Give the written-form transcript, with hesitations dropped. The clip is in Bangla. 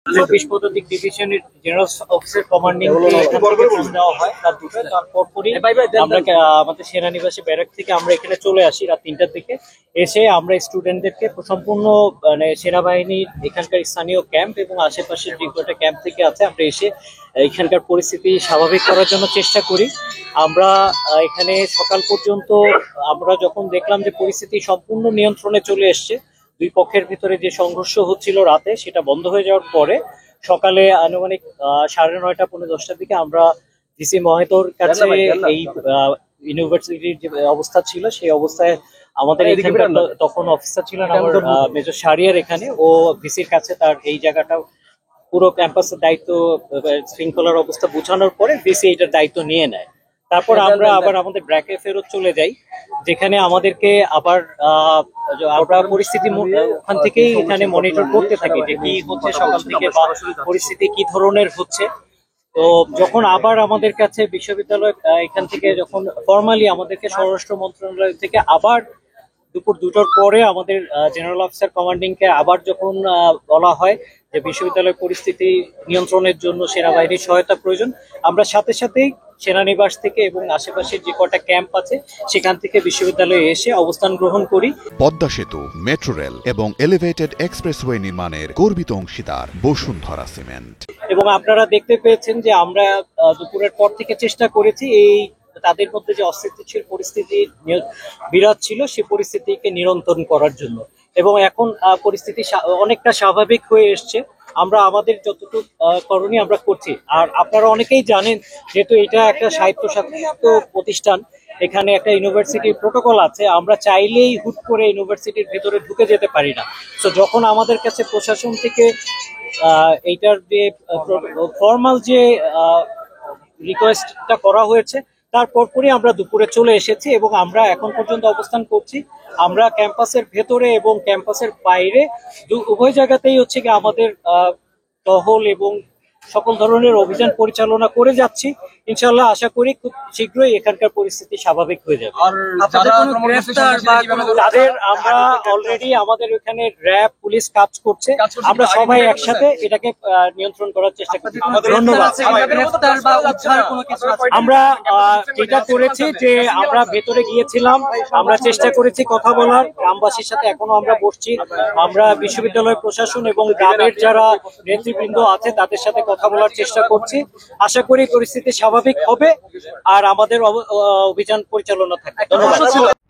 24 পদাতিক ডিভিশনের জেনারেল অফিসার কমান্ডিং দেওয়া হয় তার দুটো। তারপরই আমরা আমাদের সেনানিবাসে ব্যারাক থেকে আমরা এখানে চলে আসি রাত 3টার দিকে। এসে আমরা স্টুডেন্টদেরকে সম্পূর্ণ মানে সেনাবাহিনীর এখানকার স্থানীয় ক্যাম্প এবং আশেপাশের যে কটা ক্যাম্প থেকে আছে আমরা এসে এখানকার পরিস্থিতি স্বাভাবিক করার জন্য চেষ্টা করি। আমরা এখানে সকাল পর্যন্ত আমরা যখন দেখলাম যে পরিস্থিতি সম্পূর্ণ নিয়ন্ত্রণে চলে এসছে, দুই পক্ষের ভিতরে যে সংঘর্ষ হচ্ছিল রাতে সেটা বন্ধ হয়ে যাওয়ার পরে সকালে আনুমানিক 9:30 পৌনে 10টার দিকে আমরা ভিসি মহেতর কাছে এই ইউনিভার্সিটির যে অবস্থা ছিল সেই অবস্থায় আমাদের এখানকার তখন অফিসার ছিলেন আমার মেজর শাহরিয়ার, এখানে ও ভিসির কাছে তার এই জায়গাটা পুরো ক্যাম্পাসের দায়িত্ব শৃঙ্খলার অবস্থা বোঝানোর পরে ভিসি এটার দায়িত্ব নিয়ে নেয়। তারপর আমরা আবার আমাদের ব্র্যাকে ফেরত চলে যাই, যেখানে আমাদেরকে আবার আমরা পরিস্থিতি ওখান থেকেই এখানে মনিটর করতে থাকি যে কি হচ্ছে সকাল থেকে বা পরিস্থিতি কি ধরনের হচ্ছে। তো যখন আবার আমাদের কাছে বিশ্ববিদ্যালয় এখান থেকে যখন ফর্মালি আমাদেরকে স্বরাষ্ট্র মন্ত্রণালয় থেকে আবার দুপুর 2টার পরে আমাদের জেনারেল অফিসার কমান্ডিং কে আবার যখন বলা হয় যে বিশ্ববিদ্যালয়ের পরিস্থিতি নিয়ন্ত্রণের জন্য সেনাবাহিনীর সহায়তা প্রয়োজন, আমরা সাথে সাথেই সেনানিবাস থেকে এবং আশেপাশের যে কটা ক্যাম্প আছে সেখান থেকে বিশ্ববিদ্যালয়ে এসে অবস্থান গ্রহণ করি। পদ্মা সেতু, মেট্রো রেল এবং এলিভেটেড এক্সপ্রেসওয়ে নির্মাণের গর্বিত অংশীদার বসুন্ধরা সিমেন্ট। এবং আপনারা দেখতে পেয়েছেন যে আমরা দুপুরের পর থেকে চেষ্টা করেছি এই তাদের মধ্যে যে অস্থিতিশীল পরিস্থিতি বিরাজ ছিল সেই পরিস্থিতিকে নিয়ন্ত্রণ করার জন্য, এবং এখন পরিস্থিতি অনেকটা স্বাভাবিক হয়ে এসছে। আমরা আমাদের যতটুকু করণীয় আমরা করছি। আর আপনারা অনেকেই জানেন যেহেতু এটা একটা স্বায়ত্তশাসিত প্রতিষ্ঠান, এখানে একটা ইউনিভার্সিটির প্রোটোকল আছে, আমরা চাইলেই হুট করে ইউনিভার্সিটির ভেতরে ঢুকে যেতে পারি না। তো যখন আমাদের কাছে প্রশাসন থেকে এইটার যে ফর্মাল যে রিকোয়েস্টটা করা হয়েছে তারপরই আমরা দুপুরে চলে এসেছি এবং আমরা এখন পর্যন্ত অবস্থান করছি। আমরা ক্যাম্পাসের ভেতরে এবং ক্যাম্পাসের বাইরে উভয় জায়গাতেই হচ্ছে কি আমাদের টহল এবং সকল ধরনের অভিযান পরিচালনা করে যাচ্ছি। ইনশাআল্লাহ আশা করি খুব শীঘ্রই এখানকার পরিস্থিতি স্বাভাবিক হয়ে যাবে। তাদের আমরা অলরেডি আমাদের এখানে র্যাব পুলিশ কাজ করছে, আমরা সবাই একসাথে এটাকে নিয়ন্ত্রণ করার চেষ্টা করছি। ধন্যবাদ। আমরা যেটা করেছি যে আমরা ভেতরে গিয়েছিলাম, আমরা চেষ্টা করেছি কথা বলার, গ্রামবাসীর সাথে এখনো আমরা বসছি। আমরা বিশ্ববিদ্যালয় প্রশাসন এবং গ্রামের যারা নেতৃবৃন্দ আছে তাদের সাথে কথা বলার চেষ্টা করছি। আশা করি পরিস্থিতি স্বাভাবিক হবে আর আমাদের অভিযান পরিচালনা থাকবে। ধন্যবাদ।